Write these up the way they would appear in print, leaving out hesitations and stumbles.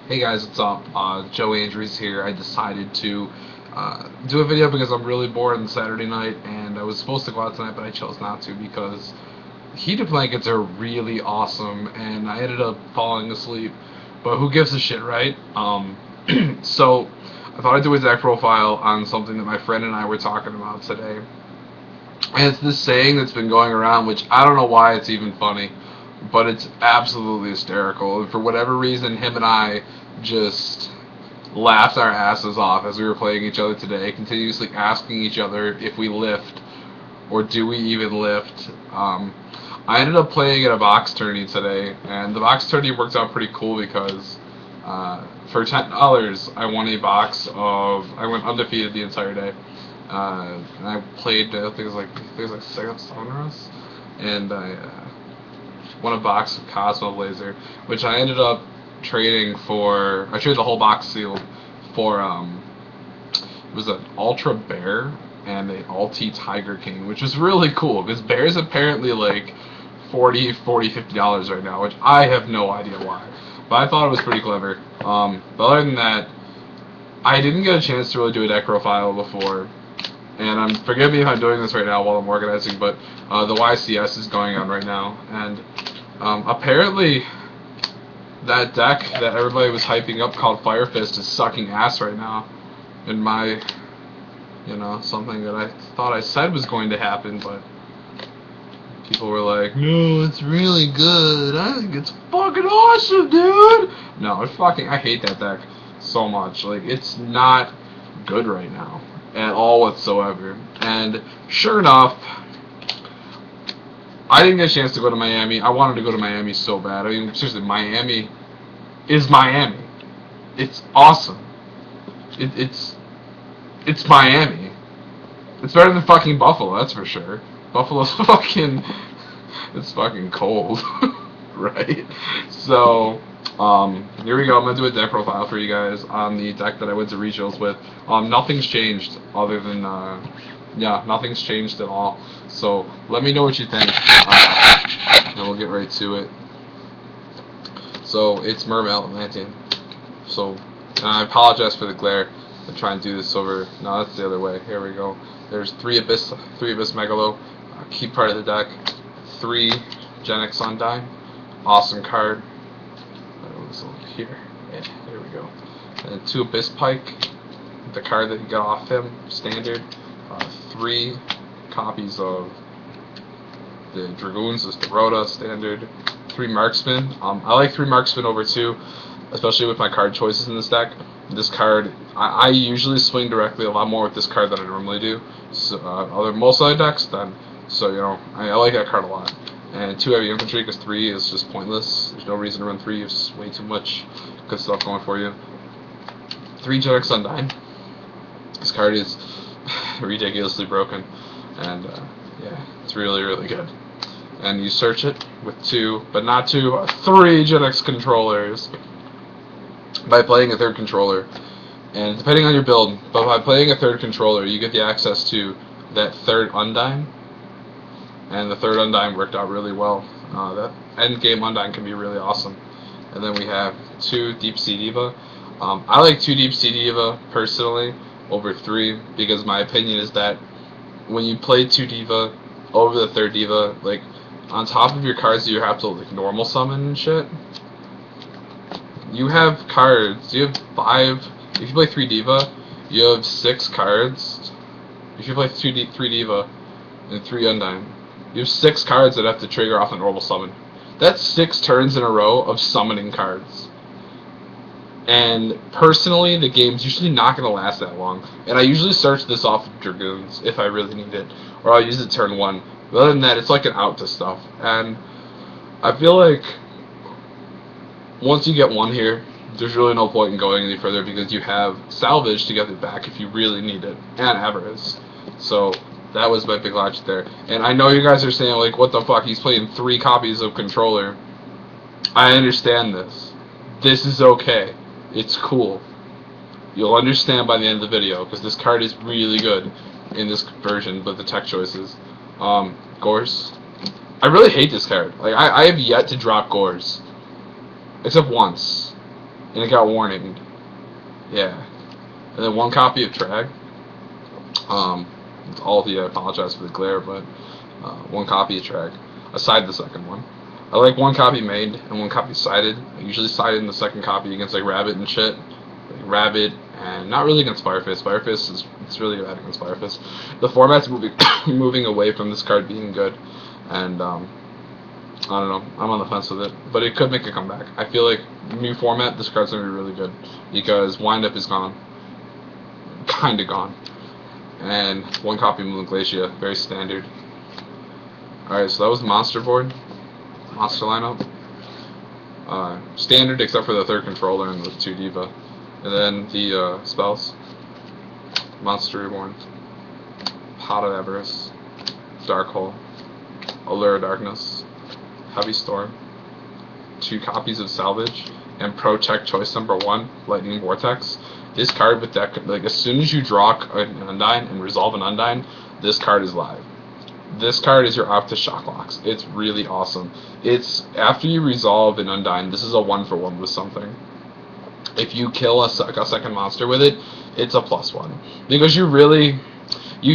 Hey guys, what's up? Joe Andrews here. I decided to do a video because I'm really bored on Saturday night, and I was supposed to go out tonight, but I chose not to because heated blankets are really awesome, and I ended up falling asleep. But who gives a shit, right? So I thought I'd do a deck profile on something that my friend and I were talking about today, and it's this saying that's been going around, which I don't know why it's even funny, but it's absolutely hysterical. And for whatever reason, him and I just laughed our asses off as we were playing each other today, continuously asking each other if we lift or do we even lift. I ended up playing at a box tourney today, and the box tourney worked out pretty cool because for $10 I won a box of. I went undefeated the entire day. And I played I think it was like 7 us, and I won a box of Cosmo Blazer, which I ended up trading for. I traded the whole box sealed for it was an Ultra Bear and a Alti Tiger King, which was really cool because Bear's apparently like 40, $50 right now, which I have no idea why. But I thought it was pretty clever. But other than that, I didn't get a chance to really do a deck profile before, and forgive me if I'm doing this right now while I'm organizing, but the YCS is going on right now, and apparently that deck that everybody was hyping up called Fire Fist is sucking ass right now. In my, something that I thought I said was going to happen, but people were like, "No, it's really good. I think it's fucking awesome, dude." No, I hate that deck so much. Like, it's not good right now at all whatsoever. And sure enough, I didn't get a chance to go to Miami. I wanted to go to Miami so bad. I mean, seriously, Miami is Miami. It's awesome. It's Miami. It's better than fucking Buffalo, that's for sure. Buffalo's fucking. It's fucking cold, right? So, here we go. I'm gonna do a deck profile for you guys on the deck that I went to regionals with. Nothing's changed other than, yeah, nothing's changed at all. So let me know what you think, and we'll get right to it. So it's Mermail Atlantean. So, and I apologize for the glare. I'm trying to do this over. No, that's the other way. Here we go. There's three Abyss Megalo, key part of the deck. 3 Gen X Undyne, awesome card. This over here. Yeah, there we go. And 2 Abyss Pike, the card that you got off him, standard. 3 copies of the Dragoons, this Dorota, standard. 3 Marksman. I like 3 Marksman over 2, especially with my card choices in this deck. This card, I usually swing directly a lot more with this card than I normally do. So, most other decks, then. So, I like that card a lot. And 2 heavy infantry, because 3 is just pointless. There's no reason to run 3, it's way too much good stuff going for you. 3 Gen X Undyne. This card is ridiculously broken. And, yeah, it's really, really good. And you search it with 2, but not 2, 3 Gen X controllers. By playing a 3rd controller. And depending on your build, but by playing a 3rd controller, you get the access to that 3rd Undyne. And the 3rd Undyne worked out really well. That end game Undyne can be really awesome. And then we have 2 Deep Sea Diva. I like 2 Deep Sea Diva personally over 3 because my opinion is that when you play 2 Diva over the 3rd Diva, like on top of your cards you have to like normal summon and shit. You have cards. You have 5. If you play 3 Diva, you have 6 cards. If you play 3 Diva and 3 Undyne, you have 6 cards that have to trigger off a normal summon. That's 6 turns in a row of summoning cards. And personally, the game's usually not going to last that long. And I usually search this off of Dragoons if I really need it. Or I'll use it turn 1. But other than that, it's like an out to stuff. And I feel like once you get 1 here, there's really no point in going any further because you have salvage to get it back if you really need it. And avarice. So that was my big logic there. And I know you guys are saying, like, what the fuck, he's playing 3 copies of controller. I understand this. This is okay. It's cool. You'll understand by the end of the video, because this card is really good in this version with the tech choices. Gorse. I really hate this card. Like, I have yet to drop Gorse. Except once. and it got warninged. Yeah. And then one copy of Trag. All of you, I apologize for the glare, but one copy of Trag. Aside the second one. I like one copy made and one copy sided. I usually sided in the second copy against like Rabbit and shit. Like Rabbit, and not really against Firefist. Firefist is it's really bad against Firefist. The format's moving moving away from this card being good, and I don't know. I'm on the fence with it, but it could make a comeback. I feel like new format, this card's gonna be really good because Windup is gone, kind of gone, and one copy of Moon Glacier, very standard. All right, so that was the monster board, monster lineup. Standard except for the third controller and the 2 diva, and then the spells. Monster Reborn, Pot of Avarice, Dark Hole, Allure of Darkness, Heavy Storm, 2 copies of Salvage, and Protect choice number 1, Lightning Vortex. This card with that, like as soon as you draw an Undyne and resolve an Undyne, this card is live. This card is your Aftershock Locks. It's really awesome. It's after you resolve an Undyne, this is a 1-for-1 with something. If you kill a second monster with it, it's a +1 because you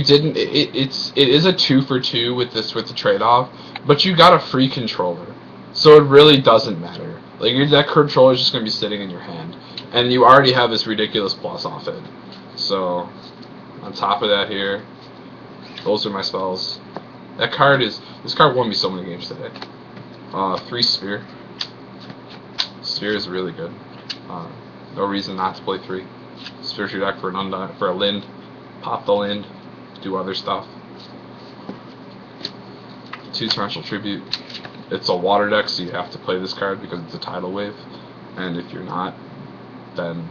didn't. It is a 2-for-2 with the trade off, but you got a free controller, so it really doesn't matter. Like that controller is just gonna be sitting in your hand, and you already have this ridiculous plus off it. So on top of that, here, those are my spells. This card won me so many games today. 3 Sphere. Sphere is really good. No reason not to play 3. Sphere your deck for a Lind. Pop the Lind. Do other stuff. 2 Torrential Tribute. It's a water deck, so you have to play this card because it's a tidal wave. And if you're not, then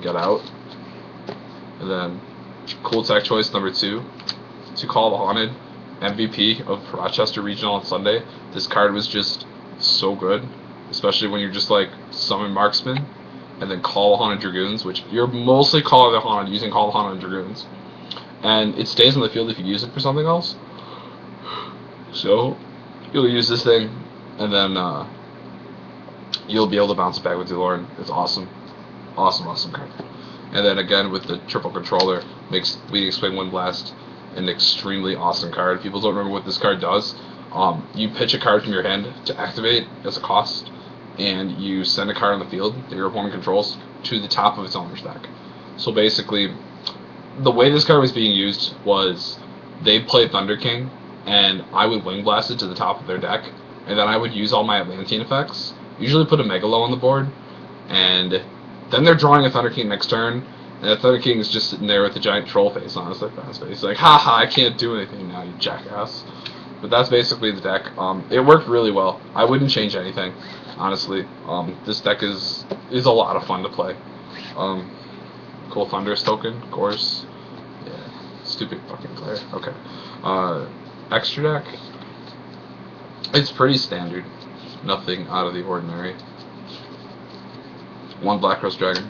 get out. And then Cool Tech choice number 2. To Call the Haunted, MVP of Rochester Regional on Sunday. This card was just so good, especially when you're just like summon Marksman and then Call the Haunted Dragoons, which you're mostly calling the Haunted using Call the Haunted Dragoons, and it stays on the field if you use it for something else. So you'll use this thing, and then you'll be able to bounce it back with Delorean. It's awesome, awesome card. And then again with the triple controller, makes Bleeding Swing Wind Blast an extremely awesome card. People don't remember what this card does. You pitch a card from your hand to activate as a cost, and you send a card on the field that your opponent controls to the top of its owner's deck. So basically, the way this card was being used was they'd play Thunder King, and I would Wing Blast it to the top of their deck, and then I would use all my Atlantean effects, usually put a Megalo on the board, and then they're drawing a Thunder King next turn, and the Thunder King is just sitting there with a giant troll face on his face. Like, haha, I can't do anything now, you jackass. But that's basically the deck. It worked really well. I wouldn't change anything, honestly. This deck is a lot of fun to play. Cool Thunderous token, of course. Yeah, stupid fucking player. Okay. Extra deck. It's pretty standard. Nothing out of the ordinary. 1 Black Rose Dragon.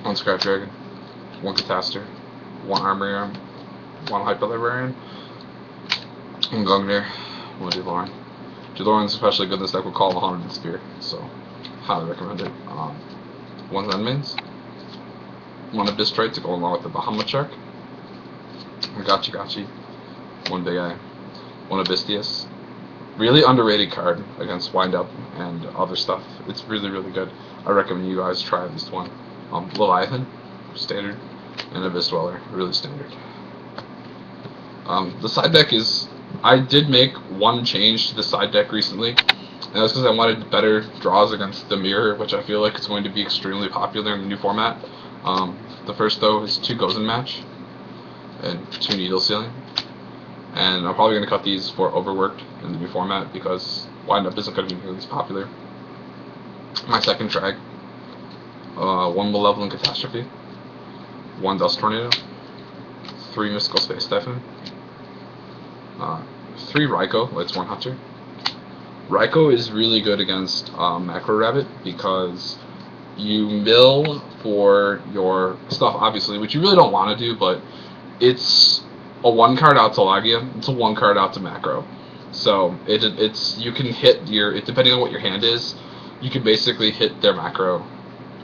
1 Scrap Dragon, 1 Catastor, 1 Armory Arm, 1 Hyper Librarian, 1 Gungnir, 1 Delorean. Delorean's especially good in this deck with Call the Haunted and Spear, so highly recommend it. 1 Zenmains, 1 Abyss Trade to go along with the Bahamut Shark, 1 Gachi, 1 Big Eye, 1 Abystius. Really underrated card against Windup and other stuff. It's really good. I recommend you guys try at least one. Leviathan, standard, and Abyss Dweller, really standard. The side deck is... I did make one change to the side deck recently, and that's because I wanted better draws against the Mirror, which I feel like is going to be extremely popular in the new format. The first, though, is 2 Gozen Match, and 2 Needle Sealing. And I'm probably going to cut these for Overworked in the new format, because Windup isn't going to be nearly as popular. My second Drag. 1 Malevolent Catastrophe, 1 Dust Tornado, 3 Mystical Space Typhoon, 3 Raikou, it's 1 Hunter. Raikou is really good against Macro Rabbit because you mill for your stuff, obviously, which you really don't want to do, but it's a 1 card out to Lagia, it's a 1 card out to Macro. So it's you can hit your, depending on what your hand is, you can basically hit their macro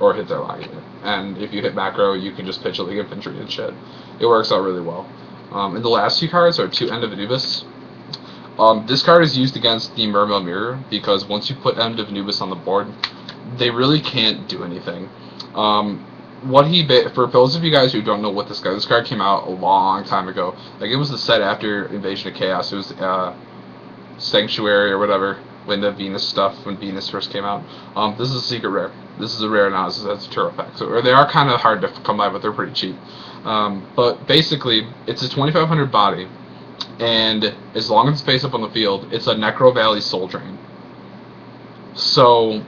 or hit their lag unit. And if you hit macro, you can just pitch it like infantry and shit. It works out really well. And the last two cards are two End of Anubis. This card is used against the Mermail Mirror because once you put End of Anubis on the board, they really can't do anything. For those of you guys who don't know what this card came out a long time ago. Like, it was the set after Invasion of Chaos. It was Sanctuary or whatever, when Venus first came out. This is a secret rare. This is a rare now. This is a Turtle Pack. So they are kind of hard to come by, but they're pretty cheap. But basically, it's a 2,500 body, and as long as it's face up on the field, it's a Necro Valley Soul Drain. So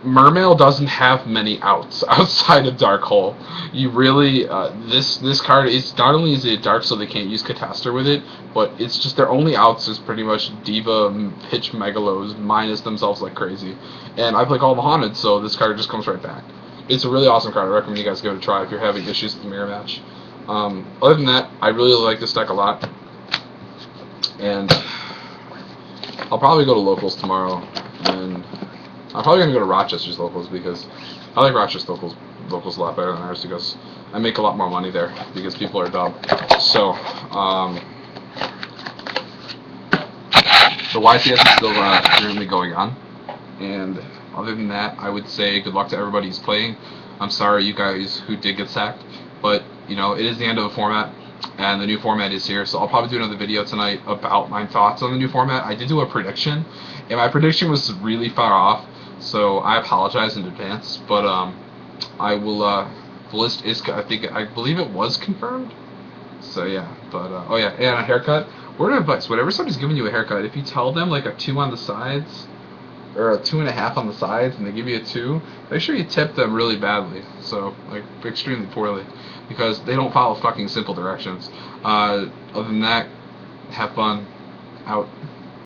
Mermail doesn't have many outs outside of Dark Hole. You really, this card is not only is it dark, so they can't use Catastor with it, but it's just their only outs is pretty much Diva, Pitch Megalos, minus themselves like crazy. And I play Call of the Haunted, so this card just comes right back. It's a really awesome card. I recommend you guys give it a try if you're having issues with the mirror match. Other than that, I really like this deck a lot, and I'll probably go to locals tomorrow, and I'm probably going to go to Rochester's locals because I like Rochester's locals a lot better than ours because I make a lot more money there because people are dumb. So, the YCS is still currently going on, and other than that, I would say good luck to everybody who's playing. I'm sorry you guys who did get sacked, but, you know, it is the end of the format, and the new format is here, so I'll probably do another video tonight about my thoughts on the new format. I did do a prediction, and my prediction was really far off, so I apologize in advance, but I will, the list is, I believe it was confirmed, so yeah, but, oh yeah, and a haircut. Word of advice, whenever somebody's giving you a haircut, if you tell them, like, a 2 on the sides, or a 2.5 on the sides, and they give you a 2, make sure you tip them really badly, so, like, extremely poorly, because they don't follow fucking simple directions. Other than that, have fun. Out.